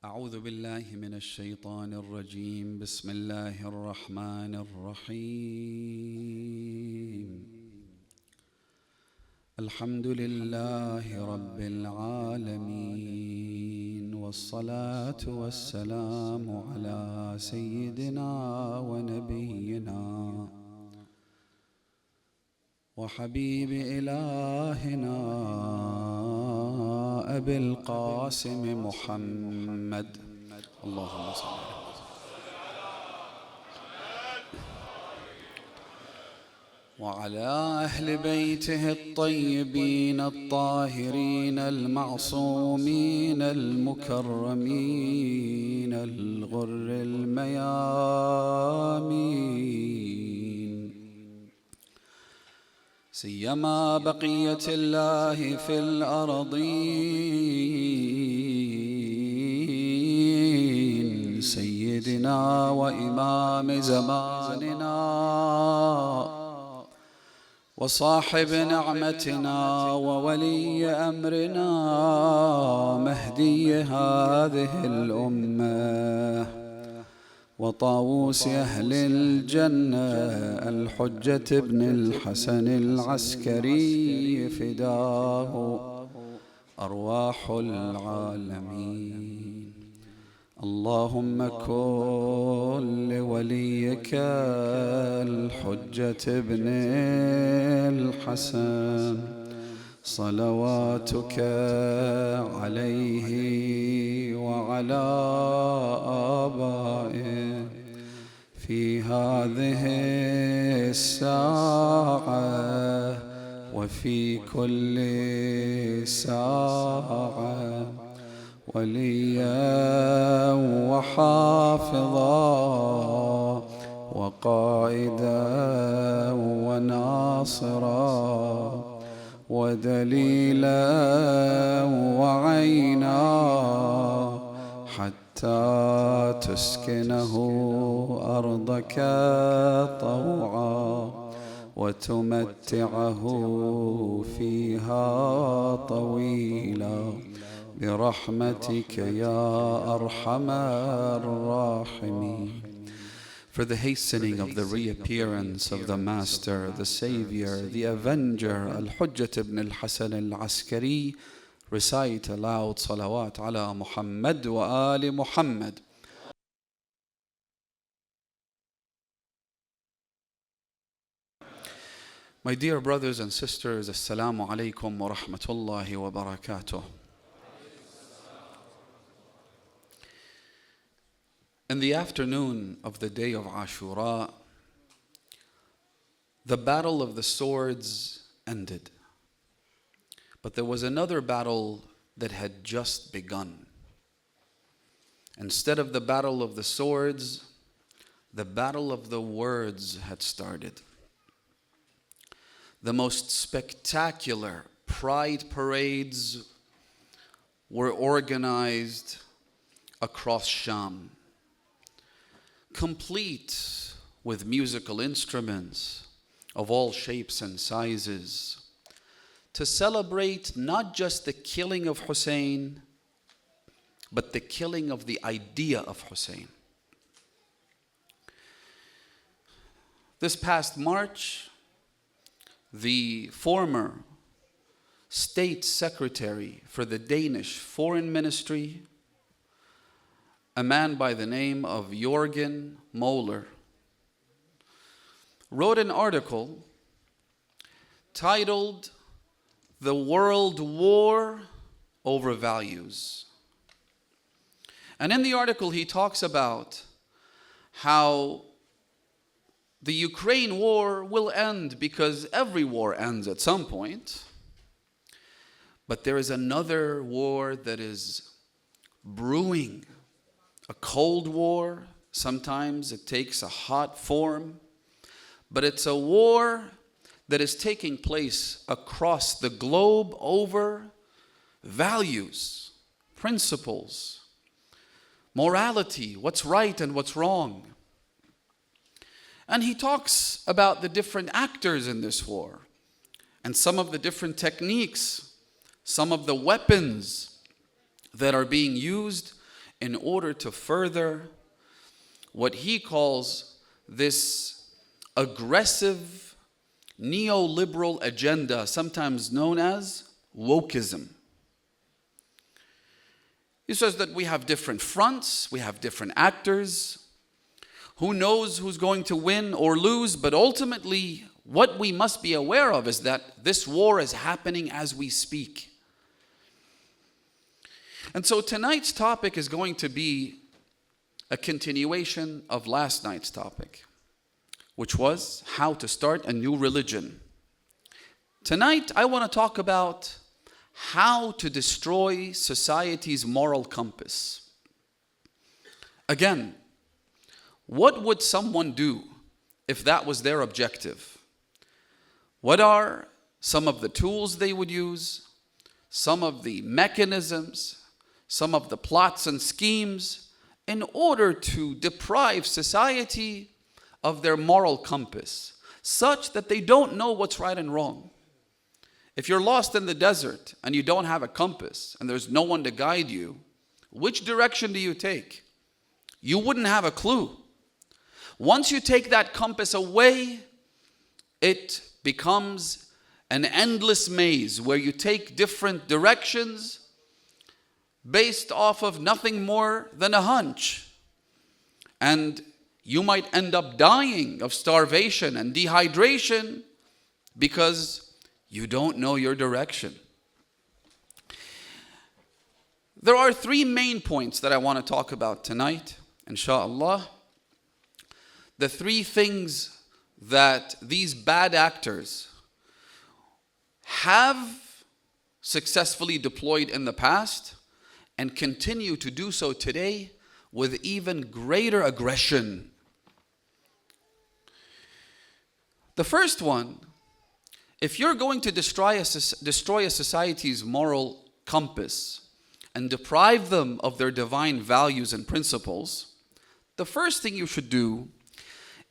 أعوذ بالله من الشيطان الرجيم. بسم الله الرحمن الرحيم. الحمد لله رب العالمين، والصلاة والسلام على سيدنا ونبينا وحبيب إلهنا أبي القاسم محمد، اللهم صل على وعلى أهل بيته الطيبين الطاهرين المعصومين المكرمين الغر الميامين، سيما بقية الله في الأرضين، سيدنا وإمام زماننا وصاحب نعمتنا وولي أمرنا مهدي هذه الأمة وطاووس أهل الجنة الحجة ابن الحسن العسكري، فداه أرواح العالمين. اللهم كن لوليك الحجة ابن الحسن صلواتك عليه وعلى آبائه في هذه الساعة وفي كل ساعة، وليا وحافظا وقائدا وناصرا ودليلا وعينا، حتى تسكنه أرضك طوعا وتمتعه فيها طويلا برحمتك يا أرحم الراحمين. For the hastening of the reappearance of the Master, the Savior, the Avenger, Al-Hujjat ibn al-Hasan al-Askari, recite aloud salawat ala Muhammad wa ali Muhammad. My dear brothers and sisters, Assalamu alaikum wa rahmatullahi wa barakatuh. In the afternoon of the day of Ashura, the battle of the swords ended. But there was another battle that had just begun. Instead of the battle of the swords, the battle of the words had started. The most spectacular pride parades were organized across Sham, complete with musical instruments of all shapes and sizes, to celebrate not just the killing of Hussein, but the killing of the idea of Hussein. This past March, the former State Secretary for the Danish Foreign Ministry, a man by the name of Jørgen Moller, wrote an article titled "The World War Over Values." And in the article he talks about how the Ukraine war will end because every war ends at some point. But there is another war that is brewing, a cold war. Sometimes it takes a hot form, but it's a war that is taking place across the globe over values, principles, morality, what's right and what's wrong. And he talks about the different actors in this war and some of the different techniques, some of the weapons that are being used in order to further what he calls this aggressive neoliberal agenda, sometimes known as wokeism. He says that we have different fronts, we have different actors. Who knows who's going to win or lose, but ultimately what we must be aware of is that this war is happening as we speak. And so tonight's topic is going to be a continuation of last night's topic, which was how to start a new religion. Tonight, I want to talk about how to destroy society's moral compass. Again, what would someone do if that was their objective? What are some of the tools they would use, some of the mechanisms, some of the plots and schemes in order to deprive society of their moral compass, such that they don't know what's right and wrong? If you're lost in the desert and you don't have a compass and there's no one to guide you, which direction do you take? You wouldn't have a clue. Once you take that compass away, it becomes an endless maze where you take different directions based off of nothing more than a hunch. And you might end up dying of starvation and dehydration because you don't know your direction. There are three main points that I want to talk about tonight, inshallah. The three things that these bad actors have successfully deployed in the past and continue to do so today with even greater aggression. The first one, if you're going to destroy a society's moral compass and deprive them of their divine values and principles, the first thing you should do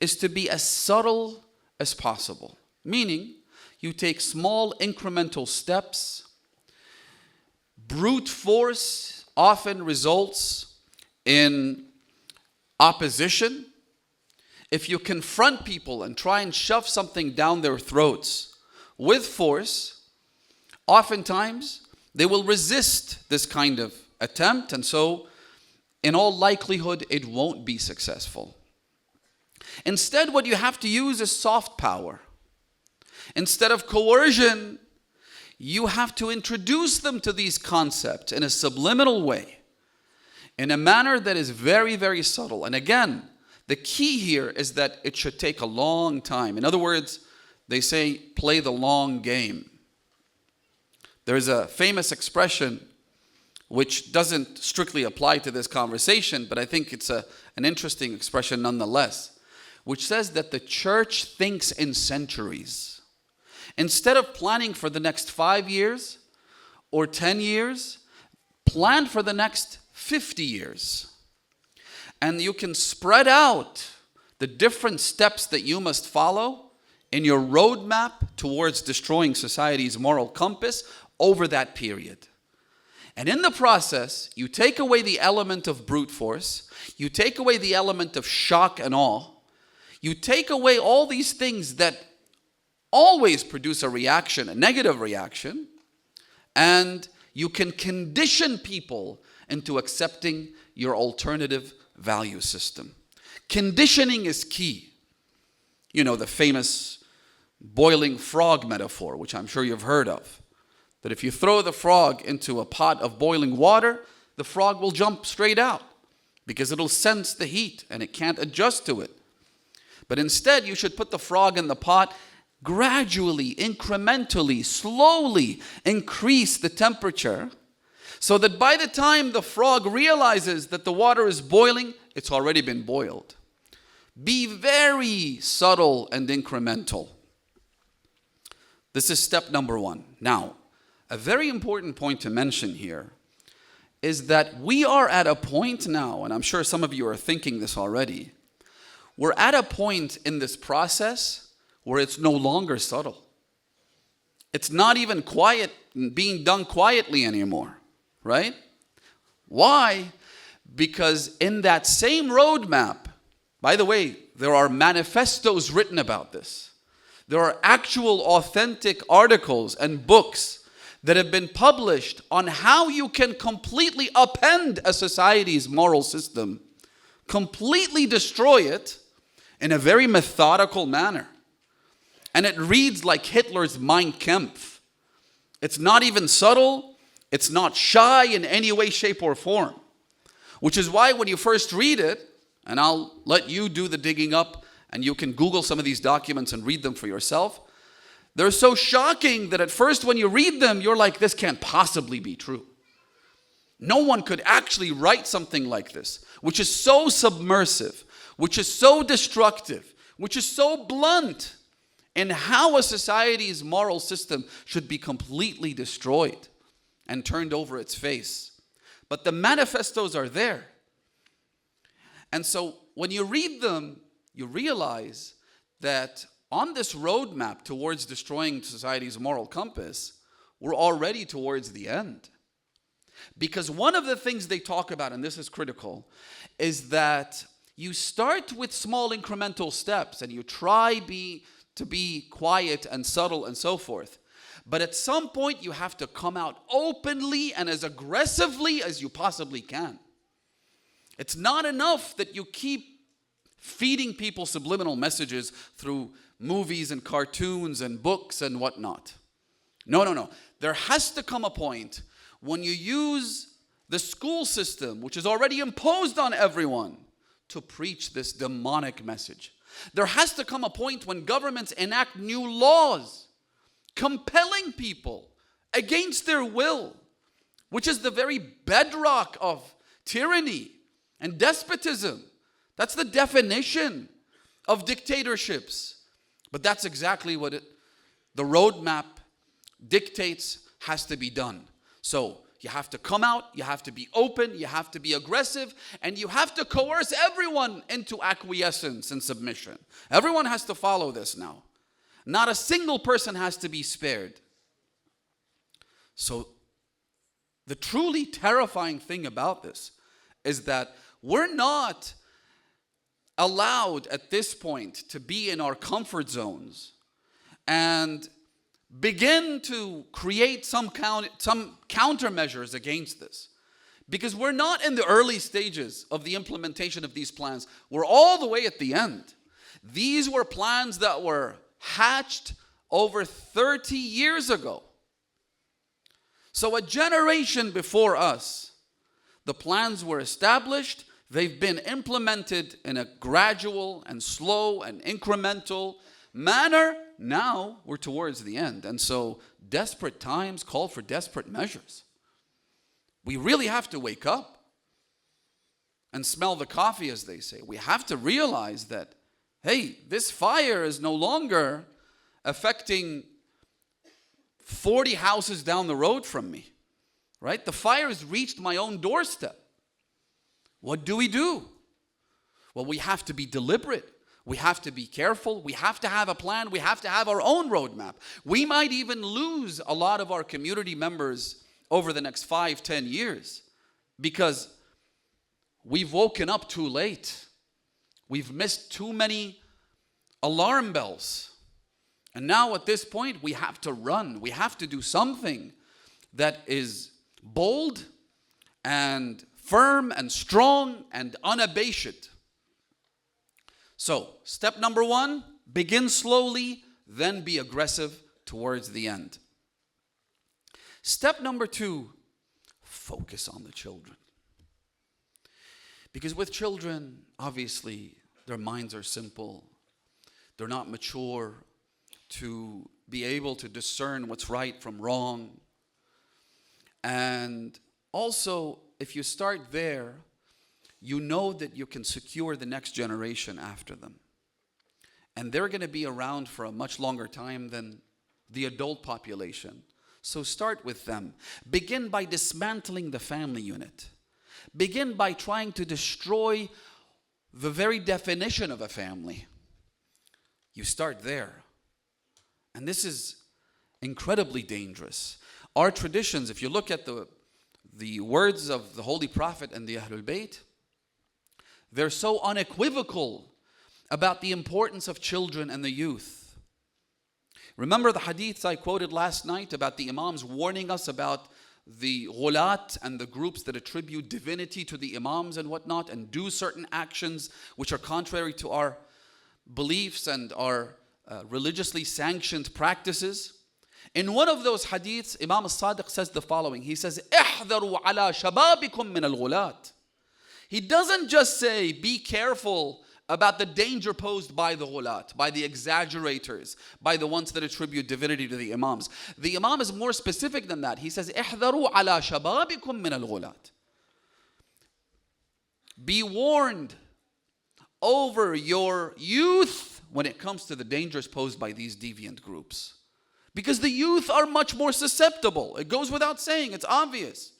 is to be as subtle as possible. Meaning, you take small incremental steps. Brute force often results in opposition. If you confront people and try and shove something down their throats with force, oftentimes they will resist this kind of attempt, and so in all likelihood it won't be successful. Instead, what you have to use is soft power. Instead of coercion, you have to introduce them to these concepts in a subliminal way, in a manner that is very, very subtle. And again, the key here is that it should take a long time. In other words, they say, play the long game. There's a famous expression which doesn't strictly apply to this conversation, but I think it's an interesting expression nonetheless, which says that the church thinks in centuries. Instead of planning for the next 5 years or 10 years, plan for the next 50 years. And you can spread out the different steps that you must follow in your roadmap towards destroying society's moral compass over that period. And in the process, you take away the element of brute force, you take away the element of shock and awe, you take away all these things that always produce a reaction, a negative reaction, and you can condition people into accepting your alternative value system. Conditioning is key. You know, the famous boiling frog metaphor, which I'm sure you've heard of. That if you throw the frog into a pot of boiling water, the frog will jump straight out because it'll sense the heat and it can't adjust to it. But instead, you should put the frog in the pot, gradually, incrementally, slowly increase the temperature so that by the time the frog realizes that the water is boiling, it's already been boiled. Be very subtle and incremental. This is step number one. Now, a very important point to mention here is that we are at a point now, and I'm sure some of you are thinking this already, we're at a point in this process where it's no longer subtle. It's not even being done quietly anymore, right? Why? Because in that same roadmap, by the way, there are manifestos written about this. There are actual authentic articles and books that have been published on how you can completely upend a society's moral system, completely destroy it in a very methodical manner. And it reads like Hitler's Mein Kampf. It's not even subtle. It's not shy in any way, shape, or form. Which is why when you first read it, and I'll let you do the digging up, and you can Google some of these documents and read them for yourself. They're so shocking that at first when you read them, you're like, this can't possibly be true. No one could actually write something like this, which is so submersive, which is so destructive, which is so blunt in how a society's moral system should be completely destroyed and turned over its face. But the manifestos are there. And so when you read them, you realize that on this roadmap towards destroying society's moral compass, we're already towards the end. Because one of the things they talk about, and this is critical, is that you start with small incremental steps and you try to be quiet and subtle and so forth. But at some point you have to come out openly and as aggressively as you possibly can. It's not enough that you keep feeding people subliminal messages through movies and cartoons and books and whatnot. No. There has to come a point when you use the school system, which is already imposed on everyone, to preach this demonic message. There has to come a point when governments enact new laws compelling people against their will, which is the very bedrock of tyranny and despotism. That's the definition of dictatorships. But that's exactly what the roadmap dictates has to be done. So you have to come out, you have to be open, you have to be aggressive, and you have to coerce everyone into acquiescence and submission. Everyone has to follow this now. Not a single person has to be spared. So the truly terrifying thing about this is that we're not allowed at this point to be in our comfort zones and begin to create some countermeasures against this. Because we're not in the early stages of the implementation of these plans. We're all the way at the end. These were plans that were hatched over 30 years ago. So a generation before us, the plans were established. They've been implemented in a gradual and slow and incremental manner. Now we're towards the end. And so desperate times call for desperate measures. We really have to wake up and smell the coffee, as they say. We have to realize that, hey, this fire is no longer affecting 40 houses down the road from me, right? The fire has reached my own doorstep. What do? Well, we have to be deliberate. We have to be careful. We have to have a plan. We have to have our own roadmap. We might even lose a lot of our community members over the next 5-10 years because we've woken up too late. We've missed too many alarm bells. And now at this point, we have to run. We have to do something that is bold and firm and strong and unabashed. So, step number 1, begin slowly, then be aggressive towards the end. Step number 2, focus on the children. Because with children, obviously, their minds are simple. They're not mature to be able to discern what's right from wrong. And also, if you start there, you know that you can secure the next generation after them. And they're going to be around for a much longer time than the adult population. So start with them. Begin by dismantling the family unit. Begin by trying to destroy the very definition of a family. You start there. And this is incredibly dangerous. Our traditions, if you look at the words of the Holy Prophet and the Ahlul Bayt, they're so unequivocal about the importance of children and the youth. Remember the hadiths I quoted last night about the Imams warning us about the ghulat and the groups that attribute divinity to the Imams and whatnot and do certain actions which are contrary to our beliefs and our religiously sanctioned practices. In one of those hadiths, Imam al-Sadiq says the following. He says, احذروا على شبابكم من الغلات. He doesn't just say, be careful about the danger posed by the ghulat, by the exaggerators, by the ones that attribute divinity to the Imams. The Imam is more specific than that. He says, احذروا على شبابكم من الغلات. Be warned over your youth when it comes to the dangers posed by these deviant groups. Because the youth are much more susceptible. It goes without saying, it's obvious.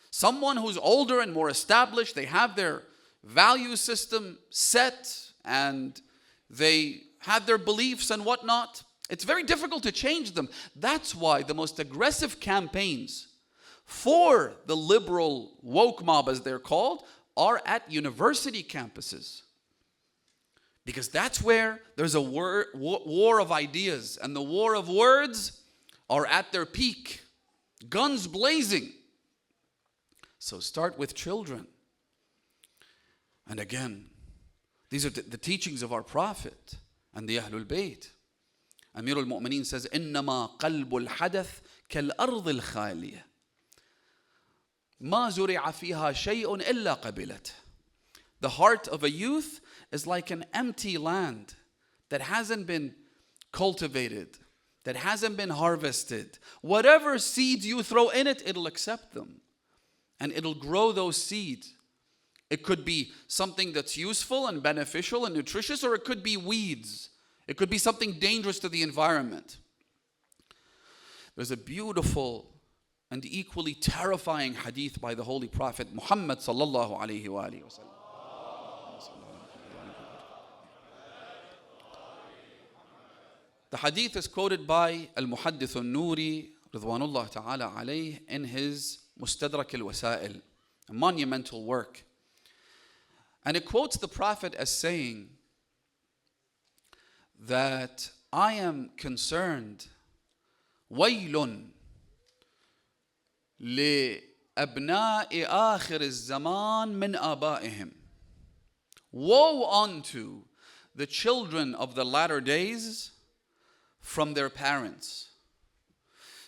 Someone who's older and more established, they have their value system set and they have their beliefs and whatnot. It's very difficult to change them. That's why the most aggressive campaigns for the liberal woke mob, as they're called, are at university campuses. Because that's where there's a war of ideas, and the war of words are at their peak, guns blazing. So start with children. And again, these are the teachings of our Prophet and the Ahlul Bayt. Amir al-Mu'mineen says, إِنَّمَا قَلْبُ الْحَدَثِ كَالْأَرْضِ الْخَالِيَةِ مَا زُرِعَ فِيهَا شَيْءٌ إِلَّا قَبِلَتْ. The heart of a youth is like an empty land that hasn't been cultivated, that hasn't been harvested. Whatever seeds you throw in it, it'll accept them. And it'll grow those seeds. It could be something that's useful and beneficial and nutritious, or it could be weeds. It could be something dangerous to the environment. There's a beautiful and equally terrifying hadith by the Holy Prophet Muhammad sallallahu alayhi wa alihi wa sallam. The hadith is quoted by Al-Muhaddith al-Nuri Ridwanullah ta'ala alayh in his Mustadrak al-Wasail, a monumental work. And it quotes the Prophet as saying that I am concerned, وَيْلٌ لِأَبْنَاءِ آخِرِ الزَّمَانِ مِنْ آبَائِهِمْ. Woe unto the children of the latter days from their parents.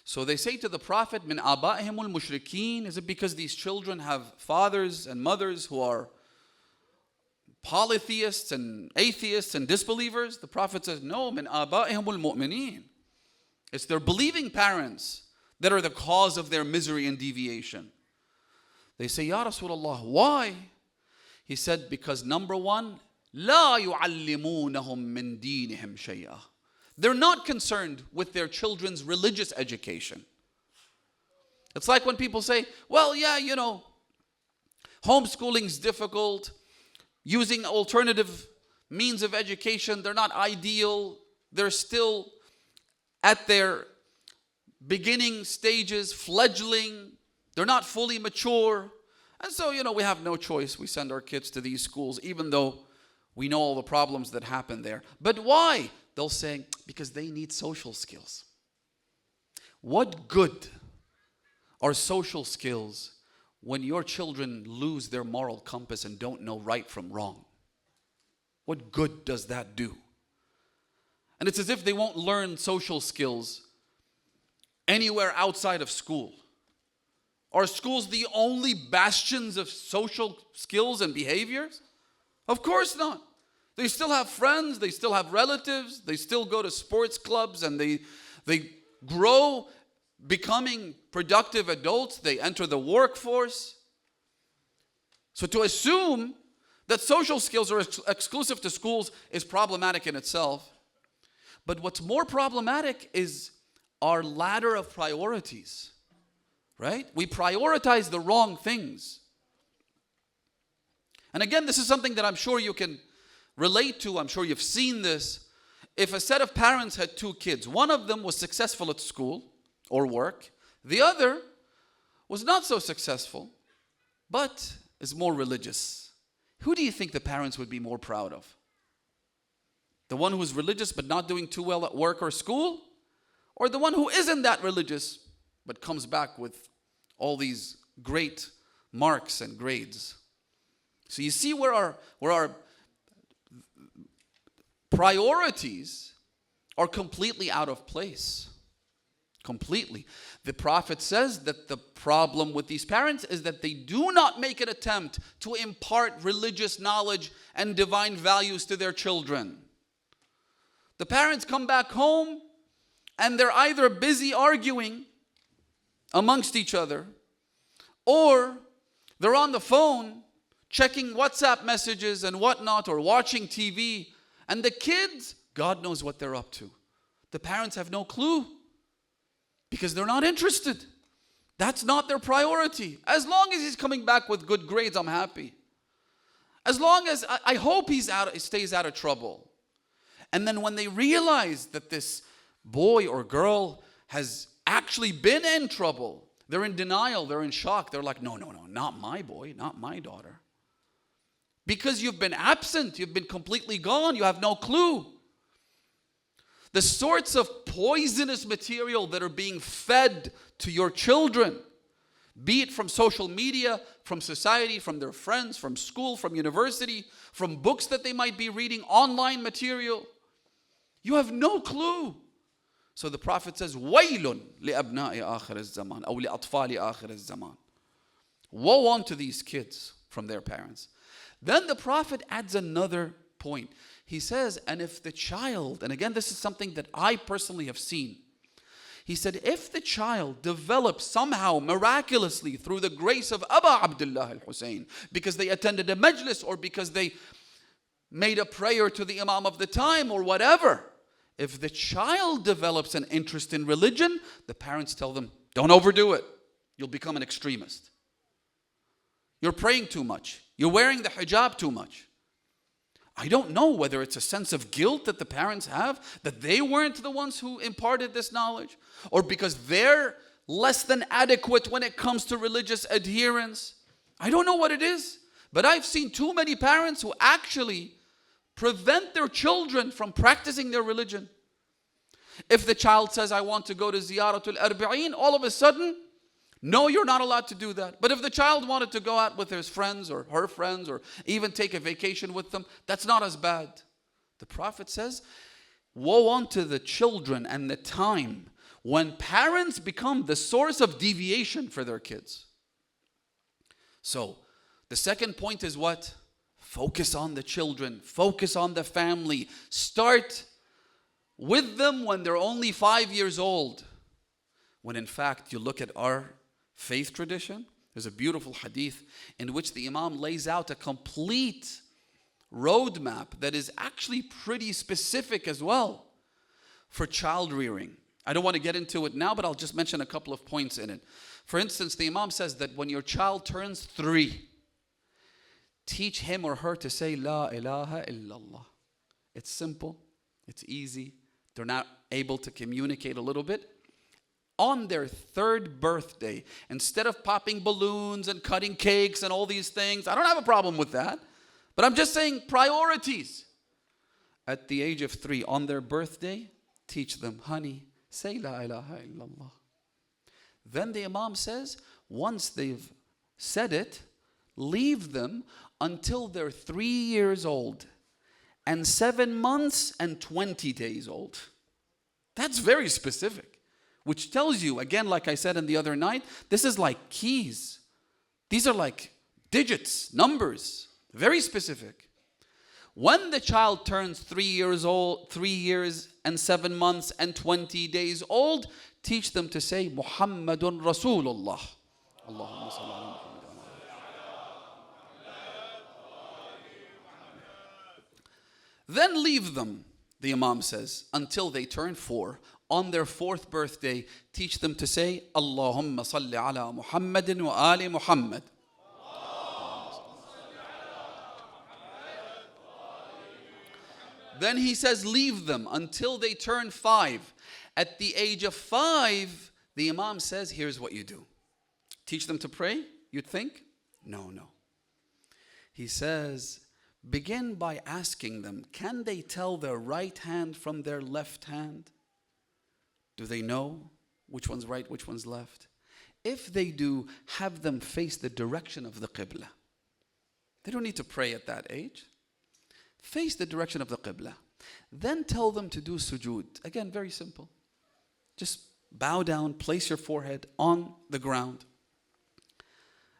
So they say to the Prophet, min aba'ihim al-mushrikeen. Is it because these children have fathers and mothers who are polytheists and atheists and disbelievers? The Prophet says, no, min aba'ihim al-mu'mineen. It's their believing parents that are the cause of their misery and deviation. They say, Ya Rasulullah, why? He said, because number one, لا يعلمونهم من دينهم شيئا. They're not concerned with their children's religious education. It's like when people say, well, yeah, homeschooling's difficult. Using alternative means of education, they're not ideal. They're still at their beginning stages, fledgling. They're not fully mature. And so, we have no choice. We send our kids to these schools, even though we know all the problems that happen there. But why? They'll say, because they need social skills. What good are social skills when your children lose their moral compass and don't know right from wrong? What good does that do? And it's as if they won't learn social skills anywhere outside of school. Are schools the only bastions of social skills and behaviors? Of course not. They still have friends, they still have relatives, they still go to sports clubs, and they grow becoming productive adults. They enter the workforce. So to assume that social skills are exclusive to schools is problematic in itself. But what's more problematic is our ladder of priorities, right? We prioritize the wrong things. And again, this is something that I'm sure you can relate to. I'm sure you've seen this. If a set of parents had two kids, one of them was successful at school or work, the other was not so successful, but is more religious. Who do you think the parents would be more proud of? The one who's religious but not doing too well at work or school? Or the one who isn't that religious but comes back with all these great marks and grades? So you see where our priorities are completely out of place. Completely. The Prophet says that the problem with these parents is that they do not make an attempt to impart religious knowledge and divine values to their children. The parents come back home and they're either busy arguing amongst each other, or they're on the phone checking WhatsApp messages and whatnot, or watching TV. And the kids, God knows what they're up to. The parents have no clue because they're not interested. That's not their priority. As long as he's coming back with good grades, I'm happy. As long as I hope he stays out of trouble. And then when they realize that this boy or girl has actually been in trouble, they're in denial, they're in shock. They're like, no, not my boy, not my daughter. Because you've been absent, you've been completely gone, you have no clue. The sorts of poisonous material that are being fed to your children, be it from social media, from society, from their friends, from school, from university, from books that they might be reading, online material, you have no clue. So the Prophet says, وَيْلٌ لِأَبْنَاءِ آخِرِ الزَّمَانِ أو لِأَطْفَالِ آخِرِ الزَّمَانِ. Woe unto these kids from their parents. Then the Prophet adds another point. He says, and if the child, and again this is something that I personally have seen. He said, if the child develops somehow miraculously through the grace of Aba Abdullah al-Hussein, because they attended a majlis or because they made a prayer to the Imam of the time or whatever, if the child develops an interest in religion, the parents tell them, don't overdo it. You'll become an extremist. You're praying too much. You're wearing the hijab too much. I don't know whether it's a sense of guilt that the parents have, that they weren't the ones who imparted this knowledge, or because they're less than adequate when it comes to religious adherence. I don't know what it is, but I've seen too many parents who actually prevent their children from practicing their religion. If the child says, I want to go to Ziyaratul Arba'in, all of a sudden, no, you're not allowed to do that. But if the child wanted to go out with his friends or her friends or even take a vacation with them, that's not as bad. The Prophet says, woe unto the children and the time when parents become the source of deviation for their kids. So, the second point is what? Focus on the children. Focus on the family. Start with them when they're only 5 years old. When in fact, you look at our faith tradition, there's a beautiful hadith in which the Imam lays out a complete roadmap that is actually pretty specific as well for child rearing. I don't want to get into it now, but I'll just mention a couple of points in it. For instance, the Imam says that when your child turns 3, teach him or her to say La ilaha illallah. It's simple, it's easy. They're not able to communicate a little bit. On their 3rd birthday, instead of popping balloons and cutting cakes and all these things, I don't have a problem with that. But I'm just saying priorities. At the age of 3, on their birthday, teach them, honey, say La ilaha illallah. Then the Imam says, once they've said it, leave them until they're 3 years old and 7 months and 20 days old. That's very specific. Which tells you, again, like I said in the other night, this is like keys. These are like digits, numbers, very specific. When the child turns 3 years old, 3 years and 7 months and 20 days old, teach them to say, Muhammadun Rasulullah. Allahumma salli ala Muhammad. Then leave them, the Imam says, until they turn 4. On their 4th birthday, teach them to say, Allahumma salli ala Muhammadin wa ali Muhammad. Then he says, leave them until they turn 5. At the age of 5, the Imam says, here's what you do. teach them to pray, you'd think? No. He says, begin by asking them, can they tell their right hand from their left hand? Do they know which one's right, which one's left? If they do, have them face the direction of the Qibla. They don't need to pray at that age. Face the direction of the Qibla. Then tell them to do sujood. Again, very simple. Just bow down, place your forehead on the ground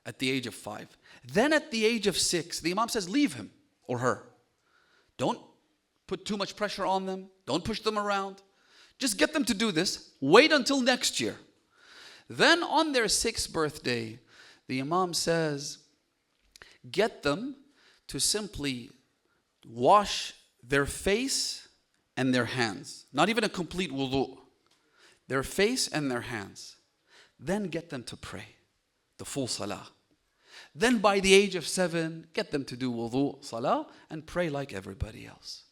at the age of 5. Then at the age of 6, the Imam says, leave him or her. Don't put too much pressure on them. Don't push them around. Just get them to do this. Wait until next year. Then on their 6th birthday, the Imam says, get them to simply wash their face and their hands. Not even a complete wudu. Their face and their hands. Then get them to pray the full salah. Then by the age of 7, get them to do wudu, salah, and pray like everybody else.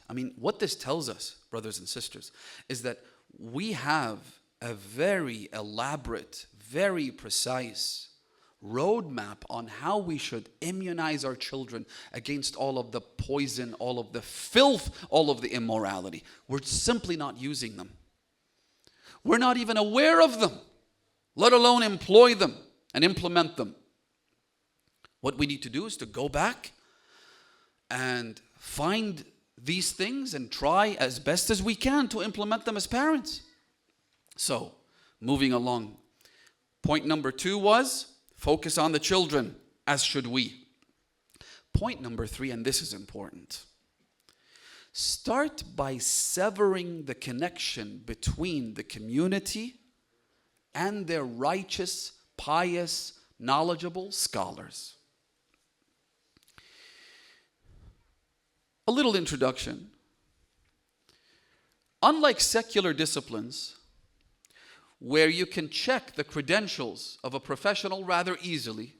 I mean, what this tells us, brothers and sisters, is that we have a very elaborate, very precise roadmap on how we should immunize our children against all of the poison, all of the filth, all of the immorality. We're simply not using them. We're not even aware of them, let alone employ them and implement them. What we need to do is to go back and find these things and try as best as we can to implement them as parents. So, moving along. Point number 2 was focus on the children, as should we. Point number 3, and this is important. Start by severing the connection between the community and their righteous, pious, knowledgeable scholars. A little introduction. Unlike secular disciplines, where you can check the credentials of a professional rather easily,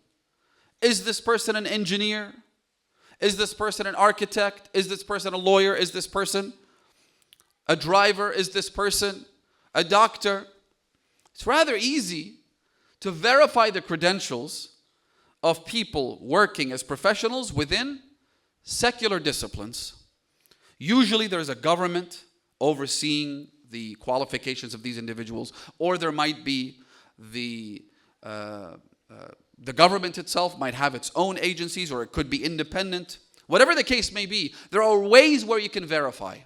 is this person an engineer? Is this person an architect? Is this person a lawyer? Is this person a driver? Is this person a doctor? It's rather easy to verify the credentials of people working as professionals within secular disciplines. Usually there's a government overseeing the qualifications of these individuals, or there might be the government itself might have its own agencies, or it could be independent. Whatever the case may be, there are ways where you can verify.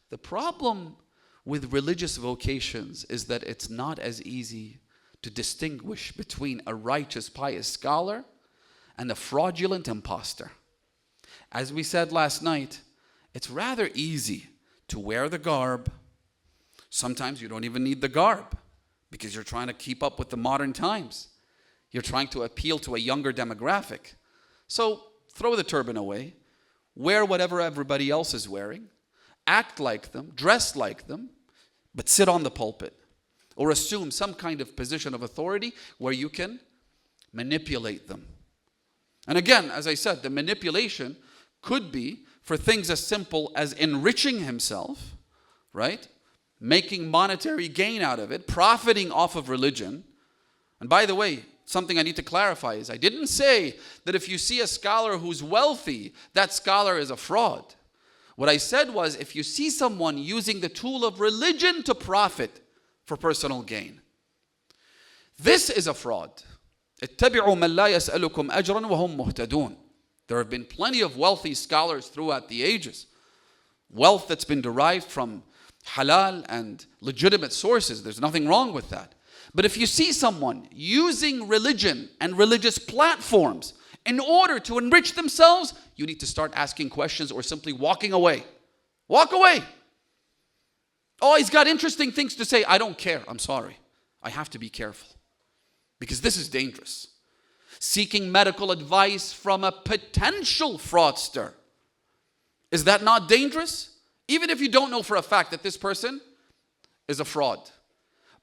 The problem with religious vocations is that it's not as easy to distinguish between a righteous, pious scholar and a fraudulent imposter. As we said last night, it's rather easy to wear the garb. Sometimes you don't even need the garb because you're trying to keep up with the modern times. You're trying to appeal to a younger demographic. So throw the turban away, wear whatever everybody else is wearing, act like them, dress like them, but sit on the pulpit or assume some kind of position of authority where you can manipulate them. And again, as I said, the manipulation could be for things as simple as enriching himself, right? Making monetary gain out of it, profiting off of religion. And by the way, something I need to clarify is I didn't say that if you see a scholar who's wealthy, that scholar is a fraud. What I said was if you see someone using the tool of religion to profit for personal gain, this is a fraud. اتبعوا من لا يسألكم أجرا وهم مهتدون. There have been plenty of wealthy scholars throughout the ages. Wealth that's been derived from halal and legitimate sources. There's nothing wrong with that. But if you see someone using religion and religious platforms in order to enrich themselves, you need to start asking questions or simply walking away. Walk away. Oh, he's got interesting things to say. I don't care. I'm sorry. I have to be careful because this is dangerous. Seeking medical advice from a potential fraudster. Is that not dangerous? Even if you don't know for a fact that this person is a fraud.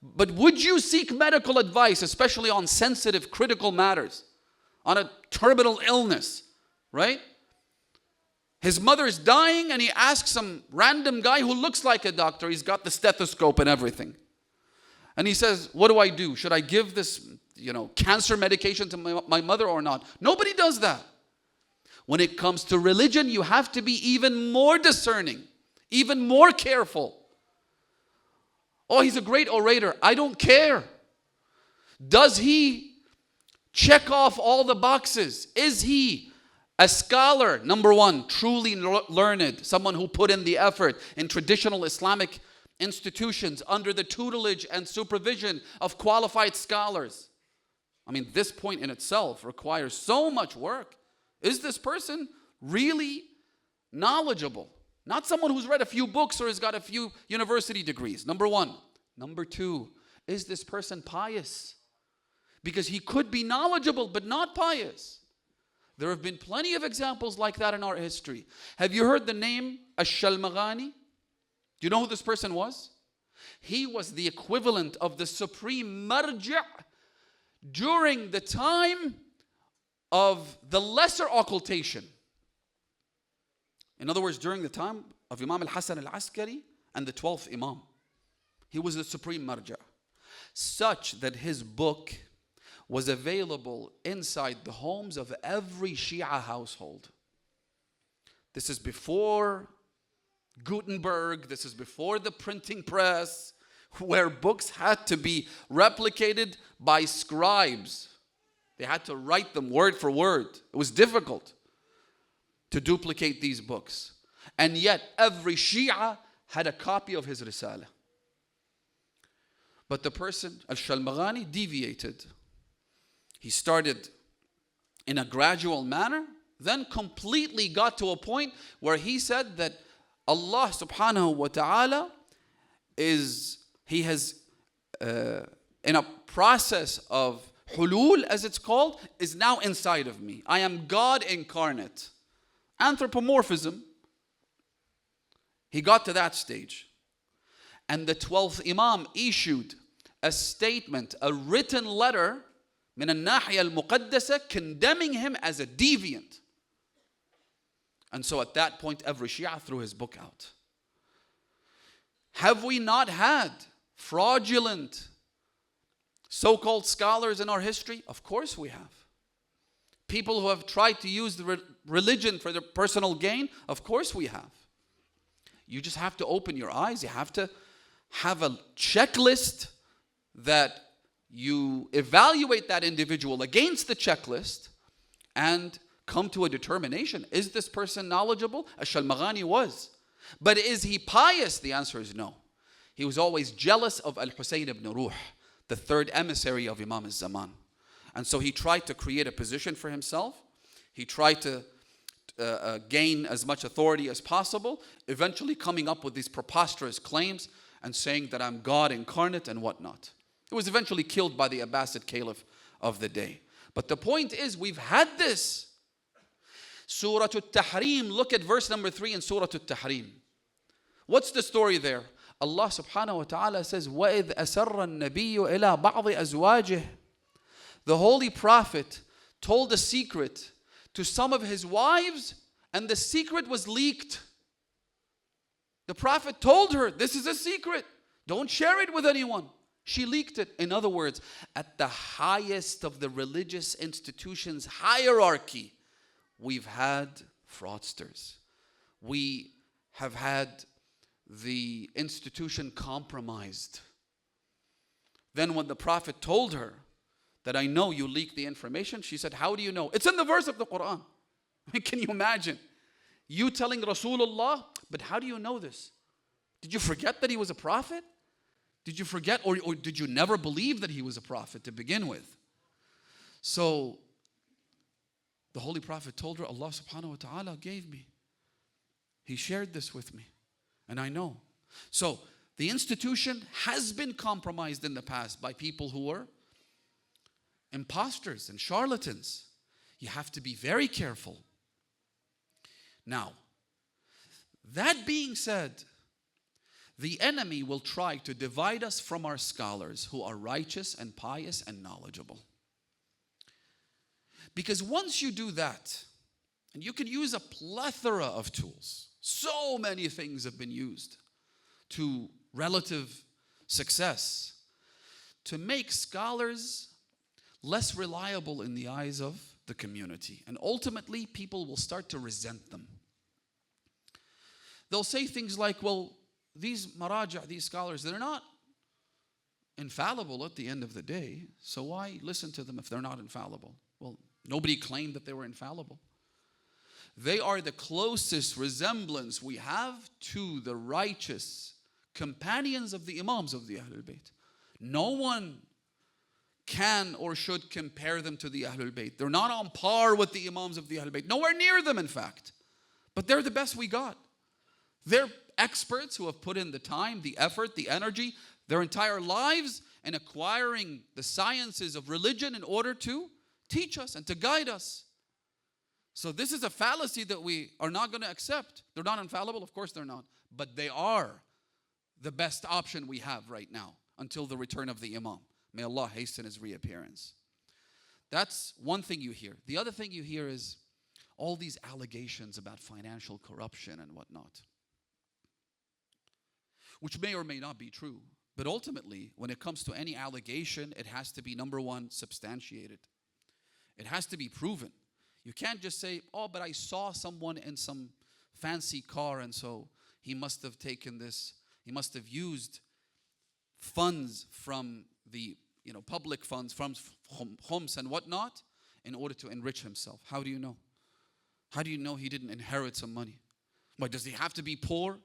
But would you seek medical advice, especially on sensitive, critical matters, on a terminal illness, right? His mother is dying and he asks some random guy who looks like a doctor, he's got the stethoscope and everything. And he says, what do I do? Should I give this, cancer medication to my mother or not. Nobody does that. When it comes to religion, you have to be even more discerning, even more careful. Oh, he's a great orator. I don't care. Does he check off all the boxes? Is he a scholar? Number one, truly learned, someone who put in the effort in traditional Islamic institutions under the tutelage and supervision of qualified scholars. I mean, this point in itself requires so much work. Is this person really knowledgeable? Not someone who's read a few books or has got a few university degrees. Number one. Number two, is this person pious? Because he could be knowledgeable but not pious. There have been plenty of examples like that in our history. Have you heard the name Ash-Shalmaghani? Do you know who this person was? He was the equivalent of the supreme marja' during the time of the lesser occultation. In other words, during the time of Imam al-Hasan al-Askari and the 12th Imam. He was the supreme marja'. Such that his book was available inside the homes of every Shia household. This is before Gutenberg. This is before the printing press, where books had to be replicated by scribes. They had to write them word for word. It was difficult to duplicate these books. And yet every Shia had a copy of his Risala. But the person, Al-Shalmaghani, deviated. He started in a gradual manner, then completely got to a point where he said that Allah subhanahu wa ta'ala He has, in a process of hulul, as it's called, is now inside of me. I am God incarnate. Anthropomorphism. He got to that stage. And the 12th Imam issued a statement, a written letter, min al-nahiya al-muqaddasa, condemning him as a deviant. And so at that point, every Shia threw his book out. Have we not had fraudulent so-called scholars in our history? Of course we have. People who have tried to use the religion for their personal gain? Of course we have. You just have to open your eyes. You have to have a checklist that you evaluate that individual against the checklist and come to a determination. Is this person knowledgeable? Ash-Shalmaghani was. But is he pious? The answer is no. He was always jealous of Al-Husayn ibn Ruh, the third emissary of Imam al-Zaman. And so he tried to create a position for himself. He tried to gain as much authority as possible, eventually coming up with these preposterous claims and saying that I'm God incarnate and whatnot. It was eventually killed by the Abbasid caliph of the day. But the point is, we've had this. Surah At-Tahrim, look at verse number 3 in Surah At-Tahrim. What's the story there? Allah subhanahu wa ta'ala says, وَإِذْ أَسَرَّ النَّبِيُّ إِلَىٰ بَعْضِ أَزْوَاجِهِ. The Holy Prophet told a secret to some of his wives, and the secret was leaked. The Prophet told her, this is a secret. Don't share it with anyone. She leaked it. In other words, at the highest of the religious institutions' hierarchy, we've had fraudsters. We have had the institution compromised. Then when the Prophet told her that I know you leaked the information, she said, how do you know? It's in the verse of the Quran. I mean, can you imagine? You telling Rasulullah, but how do you know this? Did you forget that he was a prophet? Did you forget, or did you never believe that he was a prophet to begin with? So the Holy Prophet told her, Allah subhanahu wa ta'ala gave me. He shared this with me. And I know. So the institution has been compromised in the past by people who were imposters and charlatans. You have to be very careful. Now, that being said, the enemy will try to divide us from our scholars who are righteous and pious and knowledgeable. Because once you do that, and you can use a plethora of tools, so many things have been used to relative success to make scholars less reliable in the eyes of the community. And ultimately, people will start to resent them. They'll say things like, well, these maraja', these scholars, they're not infallible at the end of the day, so why listen to them if they're not infallible? Well, nobody claimed that they were infallible. They are the closest resemblance we have to the righteous companions of the Imams of the Ahlul Bayt. No one can or should compare them to the Ahlul Bayt. They're not on par with the Imams of the Ahlul Bayt. Nowhere near them, in fact. But they're the best we got. They're experts who have put in the time, the effort, the energy, their entire lives in acquiring the sciences of religion in order to teach us and to guide us. So this is a fallacy that we are not going to accept. They're not infallible, of course they're not. But they are the best option we have right now until the return of the Imam. May Allah hasten his reappearance. That's one thing you hear. The other thing you hear is all these allegations about financial corruption and whatnot, which may or may not be true. But ultimately, when it comes to any allegation, it has to be, number one, substantiated. It has to be proven. You can't just say, oh, but I saw someone in some fancy car and so he must have taken this, he must have used funds from the public funds, from khums and whatnot, in order to enrich himself. How do you know? How do you know he didn't inherit some money? Why, does he have to be poor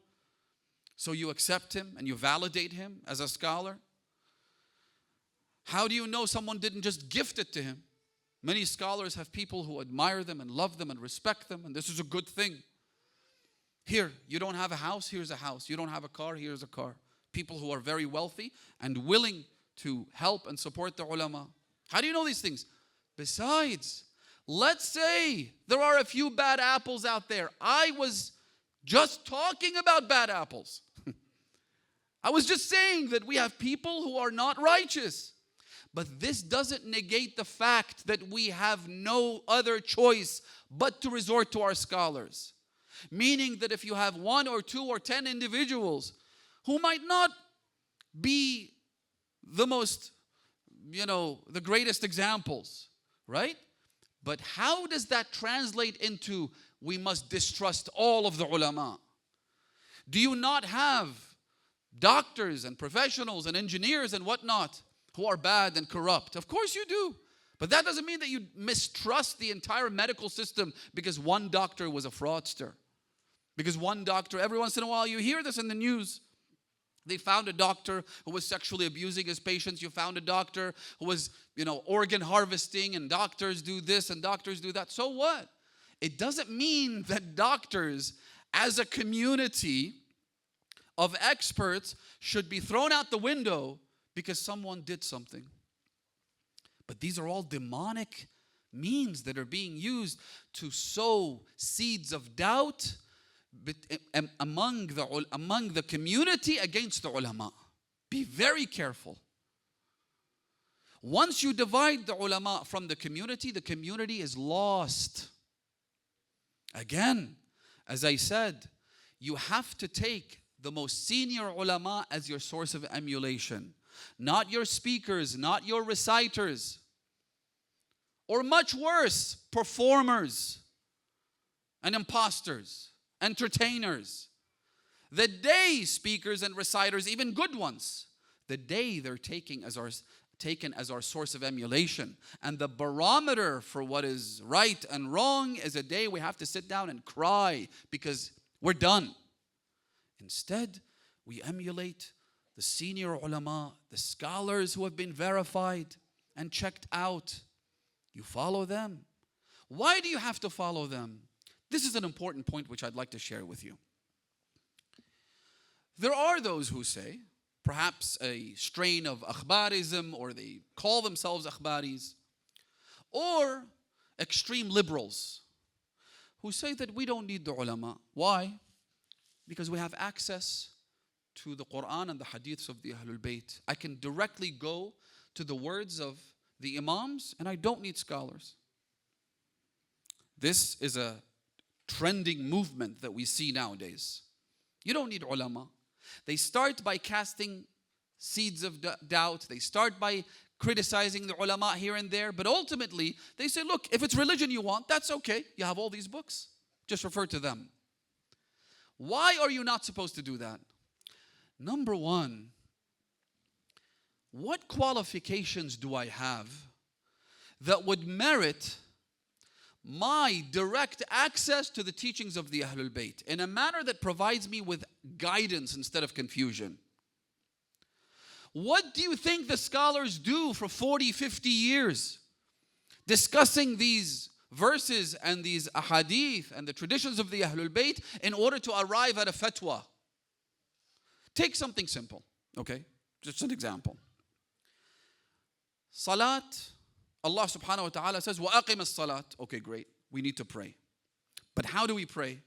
so you accept him and you validate him as a scholar? How do you know someone didn't just gift it to him? Many scholars have people who admire them and love them and respect them, and this is a good thing. Here, you don't have a house, here's a house. You don't have a car, here's a car. People who are very wealthy and willing to help and support the ulama. How do you know these things? Besides, let's say there are a few bad apples out there. I was just talking about bad apples. I was just saying that we have people who are not righteous. But this doesn't negate the fact that we have no other choice but to resort to our scholars. Meaning that if you have 1 or 2 or 10 individuals who might not be the most, the greatest examples, right? But how does that translate into we must distrust all of the ulama? Do you not have doctors and professionals and engineers and whatnot who are bad and corrupt? Of course you do. But that doesn't mean that you mistrust the entire medical system because one doctor was a fraudster. Because one doctor, every once in a while you hear this in the news. They found a doctor who was sexually abusing his patients. You found a doctor who was, organ harvesting, and doctors do this and doctors do that. So what? It doesn't mean that doctors as a community of experts should be thrown out the window because someone did something. But these are all demonic means that are being used to sow seeds of doubt among the community against the ulama. Be very careful. Once you divide the ulama from the community is lost. Again, as I said, you have to take the most senior ulama as your source of emulation. Not your speakers, not your reciters. Or much worse, performers and imposters, entertainers. The day speakers and reciters, even good ones, the day they're taken as our source of emulation. And the barometer for what is right and wrong is a day we have to sit down and cry because we're done. Instead, we emulate the senior ulama, the scholars who have been verified and checked out. You follow them. Why do you have to follow them? This is an important point which I'd like to share with you. There are those who say, perhaps a strain of akhbarism, or they call themselves akhbaris, or extreme liberals who say that we don't need the ulama. Why? Because we have access to the Quran and the hadiths of the Ahlul Bayt. I can directly go to the words of the Imams and I don't need scholars. This is a trending movement that we see nowadays. You don't need ulama. They start by casting seeds of doubt. They start by criticizing the ulama here and there. But ultimately, they say, look, if it's religion you want, that's okay. You have all these books. Just refer to them. Why are you not supposed to do that? Number one, what qualifications do I have that would merit my direct access to the teachings of the Ahlul Bayt in a manner that provides me with guidance instead of confusion? What do you think the scholars do for 40, 50 years discussing these verses and these ahadith and the traditions of the Ahlul Bayt in order to arrive at a fatwa? Take something simple, okay? Just an example. Salat, Allah subhanahu wa ta'ala says, وَأَقِمَ الصَّلَاةِ. Okay, great. We need to pray. But how do we pray?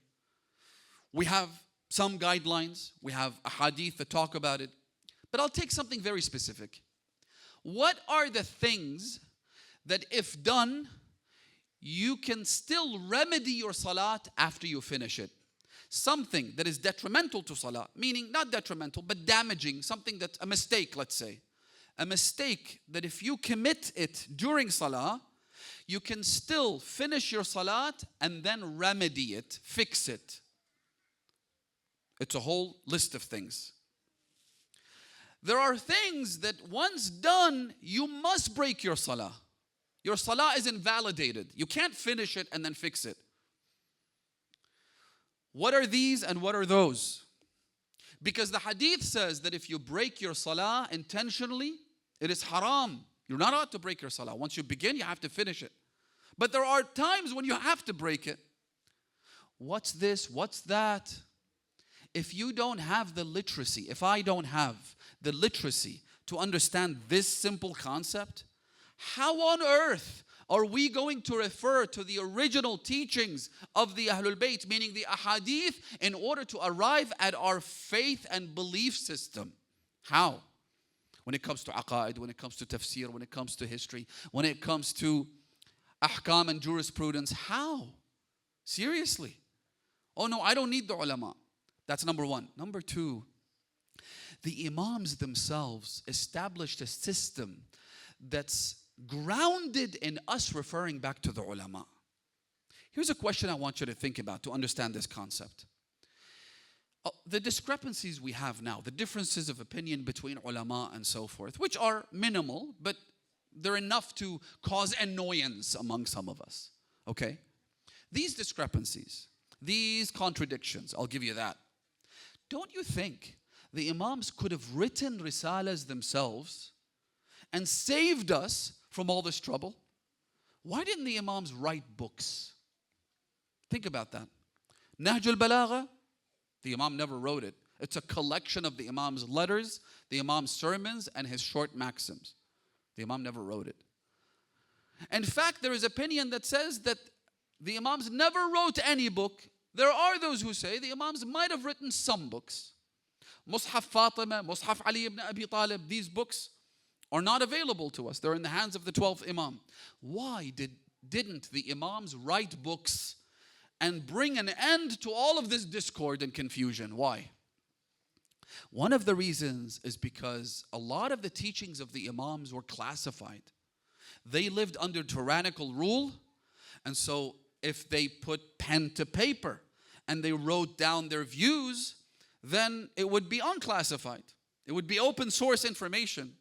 We have some guidelines. We have ahadith that talk about it. But I'll take something very specific. What are the things that if done, you can still remedy your salat after you finish it? Something that is detrimental to salat, meaning not detrimental, but damaging, something that's a mistake, let's say. A mistake that if you commit it during salah, you can still finish your salat and then remedy it, fix it. It's a whole list of things. There are things that once done, you must break your salah. Your salah is invalidated. You can't finish it and then fix it. What are these and what are those? Because the hadith says that if you break your salah intentionally, it is haram. You're not allowed to break your salah. Once you begin, you have to finish it. But there are times when you have to break it. What's this? What's that? If you don't have the literacy, if I don't have the literacy to understand this simple concept, how on earth are we going to refer to the original teachings of the Ahlul Bayt, meaning the ahadith, in order to arrive at our faith and belief system? How? When it comes to aqaid, when it comes to tafsir, when it comes to history, when it comes to ahkam and jurisprudence, how? Seriously? Oh no, I don't need the ulama. That's number one. Number two, the imams themselves established a system that's grounded in us referring back to the ulama. Here's a question I want you to think about to understand this concept. The discrepancies we have now, the differences of opinion between ulama and so forth, which are minimal, but they're enough to cause annoyance among some of us. Okay? These discrepancies, these contradictions, I'll give you that. Don't you think the imams could have written risalas themselves and saved us from all this trouble? Why didn't the imams write books? Think about that. Nahj al-Balagha, the imam never wrote it. It's a collection of the imam's letters, the imam's sermons, and his short maxims. The imam never wrote it. In fact, there is opinion that says that the imams never wrote any book. There are those who say the imams might have written some books. Mushaf Fatima, Mushaf Ali ibn Abi Talib, these books are not available to us. They're in the hands of the 12th imam. Why didn't the imams write books and bring an end to all of this discord and confusion? Why? One of the reasons is because a lot of the teachings of the imams were classified. They lived under tyrannical rule, and so if they put pen to paper and they wrote down their views, then it would be unclassified. It would be open source information.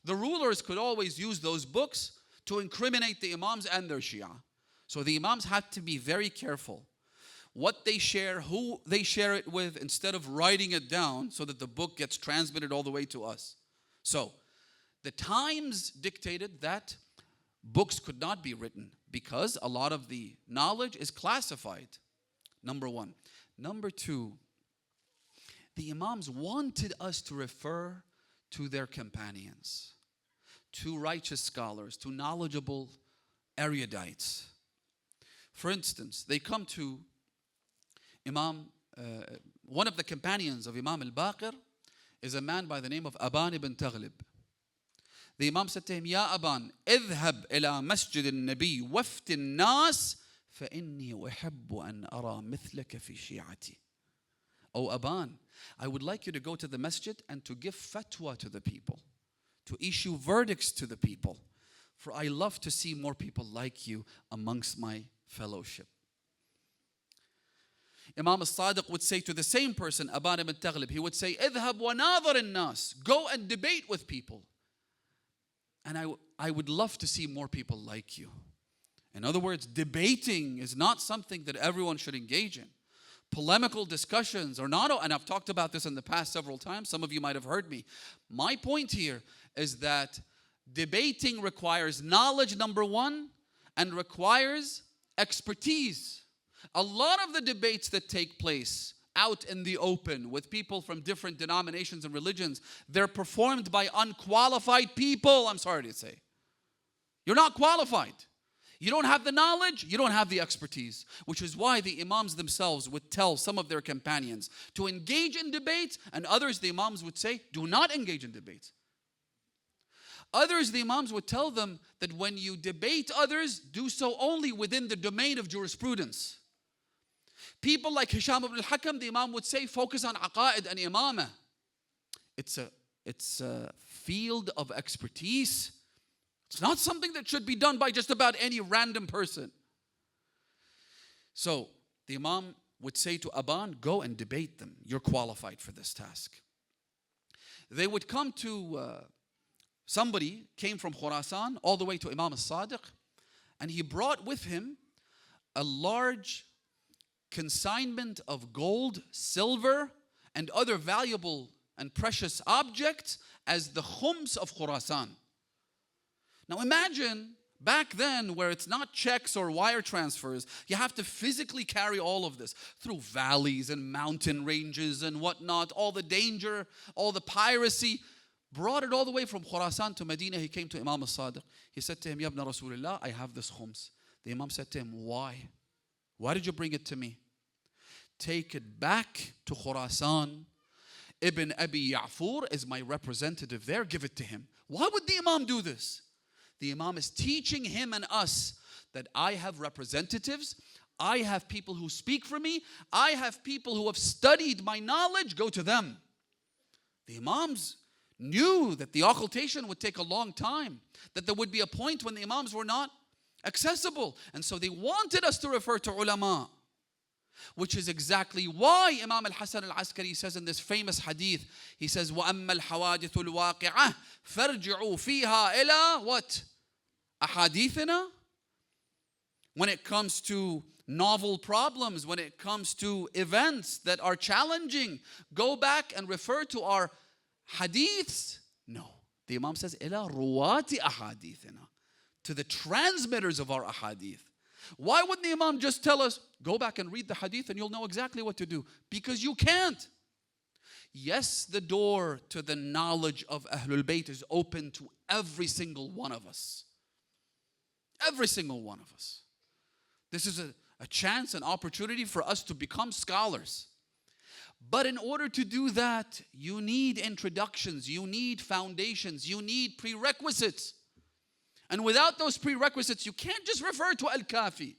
The rulers could always use those books to incriminate the imams and their Shia. So the imams had to be very careful what they share, who they share it with, instead of writing it down so that the book gets transmitted all the way to us. So the times dictated that books could not be written because a lot of the knowledge is classified. Number one. Number two, the imams wanted us to refer to their companions, to righteous scholars, to knowledgeable erudites. For instance, they come to one of the companions of Imam al-Baqir is a man by the name of Aban ibn Taghlib. The Imam said to him, Ya Aban, اذهب إلى مسجد النبي وفت الناس فإني أحب أن أرى مثلك في شيعتي. Oh Aban, I would like you to go to the masjid and to give fatwa to the people, to issue verdicts to the people. For I love to see more people like you amongst my fellowship. Imam al-Sadiq would say to the same person, Aban ibn Taghlib, he would say, اذهب وناظر الناس. Go and debate with people. And I would love to see more people like you. In other words, debating is not something that everyone should engage in. Polemical discussions are not, and I've talked about this in the past several times. Some of you might have heard me. My point here is that debating requires knowledge, number one, and requires expertise. A lot of the debates that take place out in the open with people from different denominations and religions, they're performed by unqualified people, I'm sorry to say. You're not qualified. You don't have the knowledge, you don't have the expertise, which is why the imams themselves would tell some of their companions to engage in debates, and others, the imams would say, do not engage in debates. Others, the imams would tell them that when you debate others, do so only within the domain of jurisprudence. People like Hisham ibn al-Hakam, the imam would say, focus on aqa'id and imamah. It's a field of expertise. It's not something that should be done by just about any random person. So the imam would say to Aban, go and debate them. You're qualified for this task. They would come to, somebody came from Khurasan all the way to Imam al-Sadiq, and he brought with him a large consignment of gold, silver, and other valuable and precious objects as the khums of Khurasan. Now imagine back then where it's not checks or wire transfers, you have to physically carry all of this through valleys and mountain ranges and whatnot, all the danger, all the piracy. Brought it all the way from Khurasan to Medina. He came to Imam al-Sadiq. He said to him, Ya ibn Rasulullah, I have this khums. The Imam said to him, why? Why did you bring it to me? Take it back to Khurasan. Ibn Abi Ya'fur is my representative there. Give it to him. Why would the Imam do this? The Imam is teaching him and us that I have representatives. I have people who speak for me. I have people who have studied my knowledge. Go to them. The Imams knew that the occultation would take a long time, that there would be a point when the Imams were not accessible. And so they wanted us to refer to ulama, which is exactly why Imam al-Hasan al-Askari says in this famous hadith, he says, وَأَمَّا الْحَوَادِثُ الْوَاقِعَةِ فَارْجِعُوا فِيهَا إِلَى what? أَحَادِيثِنَا. When it comes to novel problems, when it comes to events that are challenging, go back and refer to our hadiths. No. The Imam says, إِلَى رُوَاتِ أَحَادِيثِنَا, to the transmitters of our ahadith. Why wouldn't the Imam just tell us, go back and read the hadith and you'll know exactly what to do? Because you can't. Yes, the door to the knowledge of Ahlul Bayt is open to every single one of us. Every single one of us. This is a chance, an opportunity for us to become scholars. But in order to do that, you need introductions, you need foundations, you need prerequisites. And without those prerequisites, you can't just refer to Al-Kafi.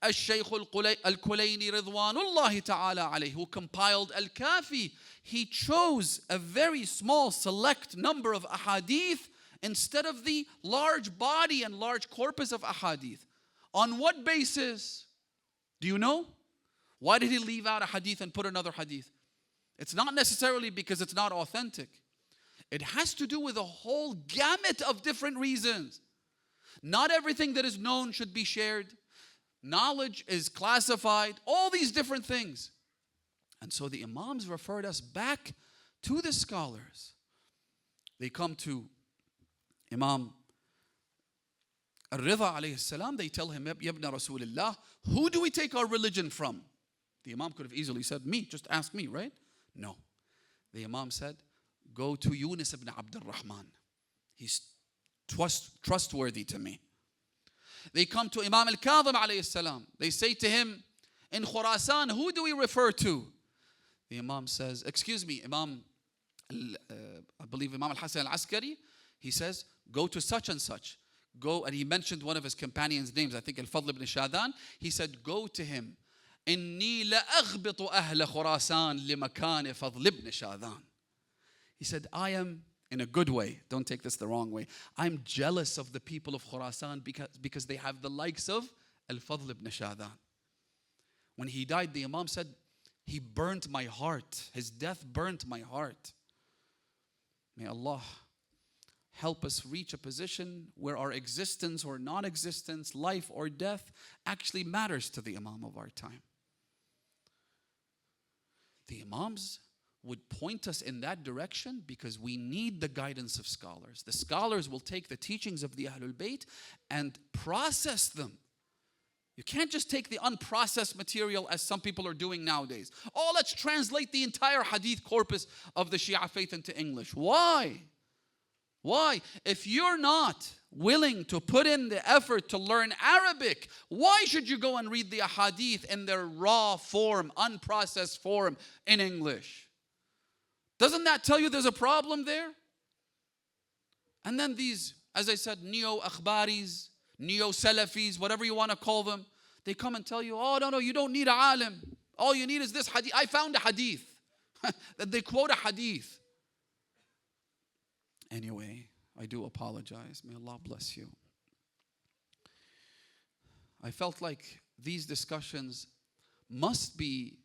Al-Shaykh Al-Kulayni Ridwanullahi Ta'ala alayhi, who compiled Al-Kafi, he chose a very small select number of ahadith instead of the large body and large corpus of ahadith. On what basis? Do you know? Why did he leave out a hadith and put another hadith? It's not necessarily because it's not authentic. It has to do with a whole gamut of different reasons. Not everything that is known should be shared. Knowledge is classified. All these different things. And so the Imams referred us back to the scholars. They come to Imam Al-Ridha alayhi salam. They tell him, Ya ibn Rasulullah, who do we take our religion from? The Imam could have easily said, me, just ask me, right? No. The Imam said, go to Yunus ibn Abdul Rahman. He's trustworthy to me. They come to Imam al-Kadhim alayhi salam. They say to him, in Khurasan, who do we refer to? The Imam says, excuse me, I believe Imam al-Hasan al-Askari, he says, go to such and such. Go, and he mentioned one of his companions' names, I think Al-Fadl ibn Shadan. He said, go to him. إِنِّي لَأَغْبِطُ أَهْلَ خُرَاسَانَ لِمَكَانِ فَضْلِ ibn Shadan. He said, I am in a good way. Don't take this the wrong way. I'm jealous of the people of Khurasan because they have the likes of Al-Fadl ibn Shadan. When he died, the Imam said, he burnt my heart. His death burnt my heart. May Allah help us reach a position where our existence or non-existence, life or death, actually matters to the Imam of our time. The Imams would point us in that direction because we need the guidance of scholars. The scholars will take the teachings of the Ahlul Bayt and process them. You can't just take the unprocessed material as some people are doing nowadays. Oh, let's translate the entire hadith corpus of the Shia faith into English. Why? Why? If you're not willing to put in the effort to learn Arabic, why should you go and read the ahadith in their raw form, unprocessed form in English? Doesn't that tell you there's a problem there? And then these, as I said, neo-akhbaris, neo-salafis, whatever you want to call them, they come and tell you, oh, no, you don't need a alim. All you need is this hadith. I found a hadith. That they quote a hadith. Anyway, I do apologize. May Allah bless you. I felt like these discussions must be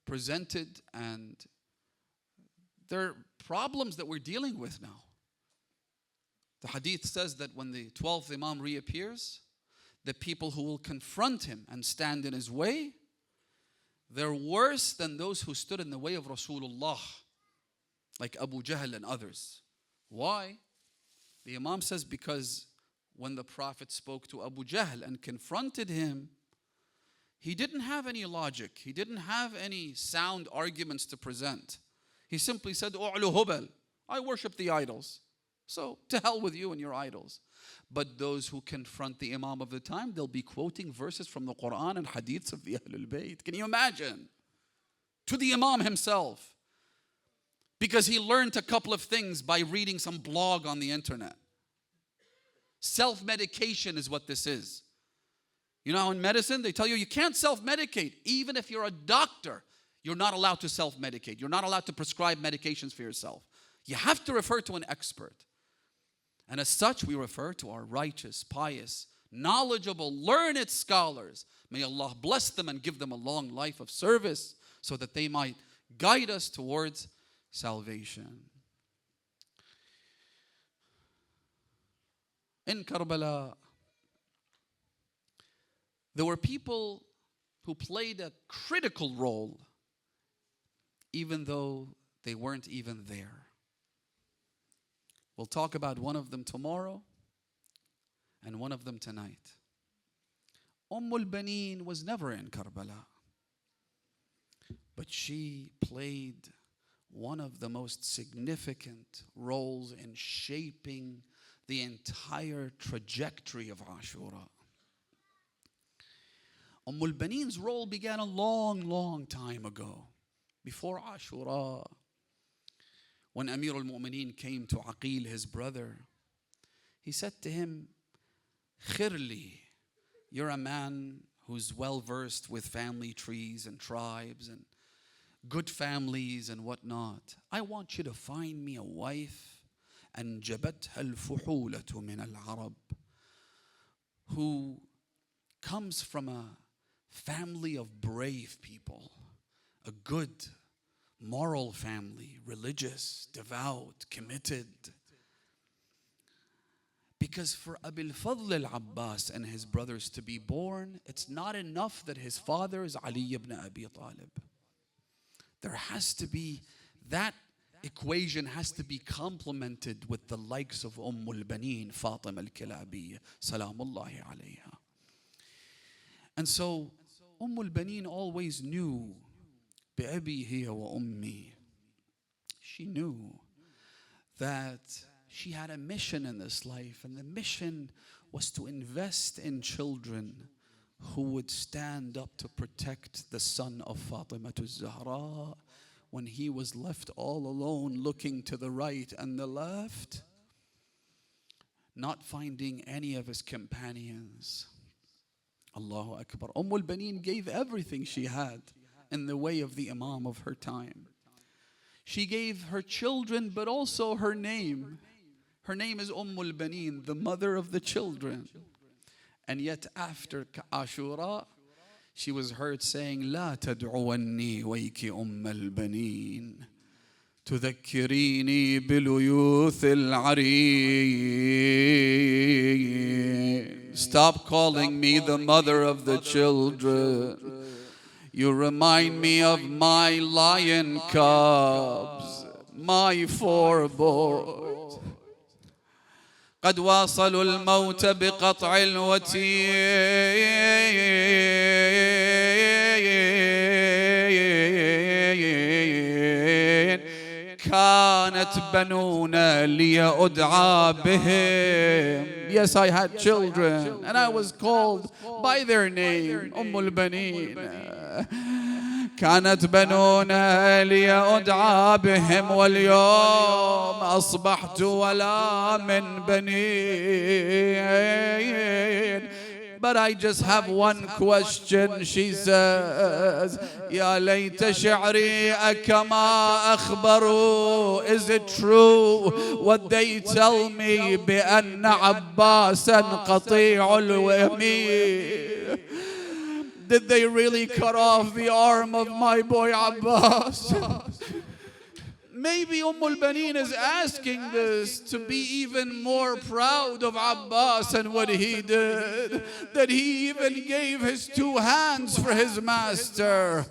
presented, and there are problems that we're dealing with now. The hadith says that when the 12th Imam reappears, the people who will confront him and stand in his way, they're worse than those who stood in the way of Rasulullah, like Abu Jahl and others. Why? The Imam says because when the Prophet spoke to Abu Jahl and confronted him, he didn't have any logic. He didn't have any sound arguments to present. He simply said, U'lu hubal, I worship the idols. So to hell with you and your idols. But those who confront the Imam of the time, they'll be quoting verses from the Quran and hadiths of the Ahlul Bayt. Can you imagine? To the Imam himself. Because he learned a couple of things by reading some blog on the internet. Self-medication is what this is. You know how in medicine they tell you can't self-medicate. Even if you're a doctor, you're not allowed to self-medicate. You're not allowed to prescribe medications for yourself. You have to refer to an expert. And as such, we refer to our righteous, pious, knowledgeable, learned scholars. May Allah bless them and give them a long life of service so that they might guide us towards salvation. In Karbala, there were people who played a critical role even though they weren't even there. We'll talk about one of them tomorrow and one of them tonight. al-Baneen was never in Karbala, but she played one of the most significant roles in shaping the entire trajectory of Ashura. al-Baneen's role began a long time ago, before Ashura. When Amir al-Mu'mineen came to Aqil, his brother, he said to him, Khirli, you're a man who's well versed with family trees and tribes and good families and whatnot. I want you to find me a wife, أنجبتها الفحولة من العرب, who comes from a family of brave people, a good, moral family, religious, devout, committed. Because for Abil Fadl al-Abbas and his brothers to be born, it's not enough that his father is Ali ibn Abi Talib. There has to be, that equation has to be complemented with the likes of al-Baneen, Fatima al-Kilabiyya, salamullahi alayha. And so al-Baneen always knew, بأبي هي وأمي. She knew that she had a mission in this life, and the mission was to invest in children who would stand up to protect the son of Fatima al-Zahra when he was left all alone, looking to the right and the left, not finding any of his companions. Allahu Akbar. al-Baneen gave everything she had in the way of the Imam of her time. She gave her children, but also her name. Her name is al-Baneen, the mother of the children. And yet after Ashura, she was heard saying, لا تدعوني ويك البنين تذكريني بليوث العرين. Stop calling me the mother of the children. You remind me of my lion cubs, my four boys. قد واصلوا الموت بقطع الوتين كانت بنونا لي أدعى بهم. Yes, I had children and I was called by their name, البنين. كانت بنونا لي أدعى بهم واليوم أصبحت ولا من بنين. But I just have one question, she says. يا ليت شعري كما أخبروا. Is it true what they tell me بأن عباسا قطيع اليمين? Did they really cut off the arm of my boy Abbas? Maybe al-Baneen is asking this to be even more proud of Abbas and what he did, that he even gave his two hands for his master.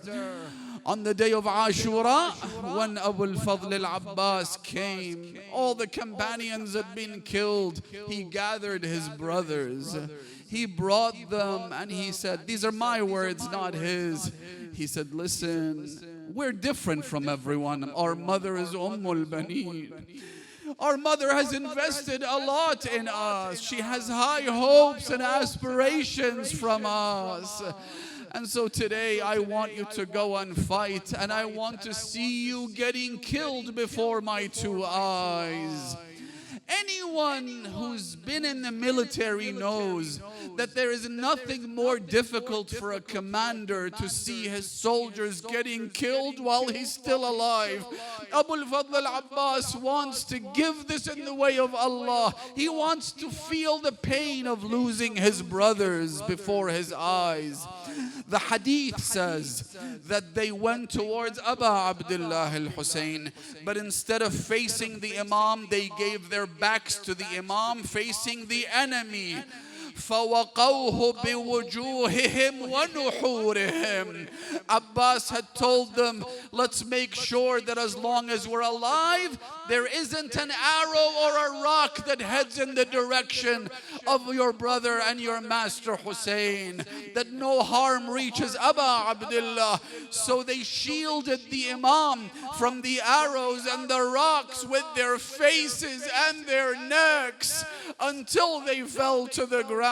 On the day of Ashura, when Abu al-Fadl al-Abbas came, all the companions had been killed. He gathered his brothers. He brought them and he said, these are my words, not his. He said, listen, we're different from everyone. Our mother is al-Baneen. Our mother has invested a lot in us. She has high hopes and aspirations from us. And so today I want you to go and fight, and I want to see you getting killed before my two eyes. Anyone who's been in the military knows that there is nothing more difficult for a commander to see his soldiers getting killed while he's still alive. Abu al-Fadl al-Abbas wants to give this in the way of Allah. He wants to feel the pain of losing his brothers before his eyes. The hadith says that they went towards Abu Abdullah al-Hussein, but instead of facing the Imam, they gave their backs to the Imam, facing the enemy. فَوَقَوْهُ بِوُجُوهِهِمْ وَنُحُورِهِمْ. Abbas had told them, let's make sure that as long as we're alive, there isn't an arrow or a rock that heads in the direction of your brother and your master Hussein, that no harm reaches Abu Abdullah. So they shielded the Imam from the arrows and the rocks with their faces and their necks until they fell to the ground.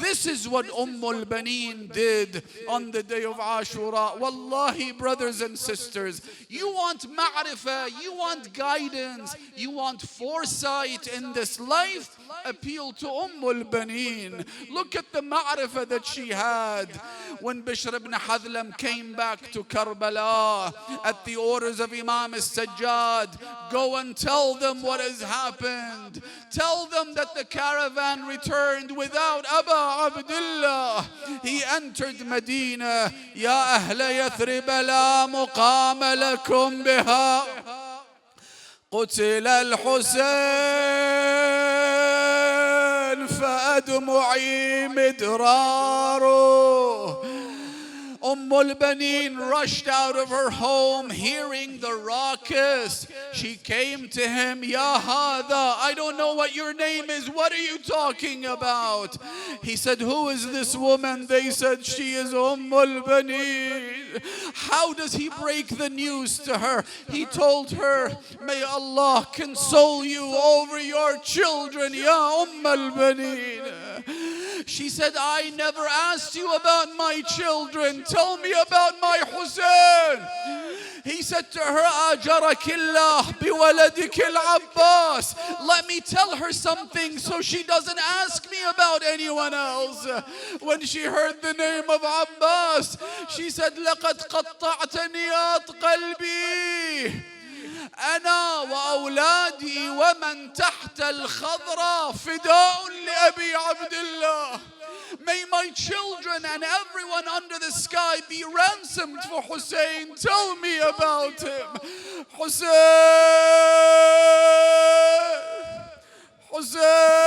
This is what al-Baneen did on the day of Ashura. Wallahi, brothers and sisters, you want ma'rifah, you want guidance, you want foresight in this life, appeal to al-Baneen. Look at the ma'rifah that she had. When Bishr ibn Hadlam came back to Karbala at the orders of Imam al-Sajjad, go and tell them what has happened. Tell them that the caravan returned without Abu Abdullah. He entered Medina. Ya ahla Yathrib la muqama lakum biha. قتل الحسين فأدمعي مدراره. al-Baneen rushed out of her home hearing the ruckus. She came to him, Ya Hada, I don't know what your name is. What are you talking about? He said, who is this woman? They said, she is al-Baneen. How does he break the news to her? He told her, may Allah console you over your children, Ya al-Baneen. She said, I never asked you about my children. Tell me about my Hussein. He said to her, Ajarakillah biwaladik al-Abbas. Let me tell her something so she doesn't ask me about anyone else. When she heard the name of Abbas, she said, لَقَدْ قَطَّعْتَ نِيَاطْ قَلْبِي. أنا وأولادي ومن تحت الخضرة فداء لأبي عبد الله. May my children and everyone under the sky be ransomed for Hussein. Tell me about him. Hussein! Hussein!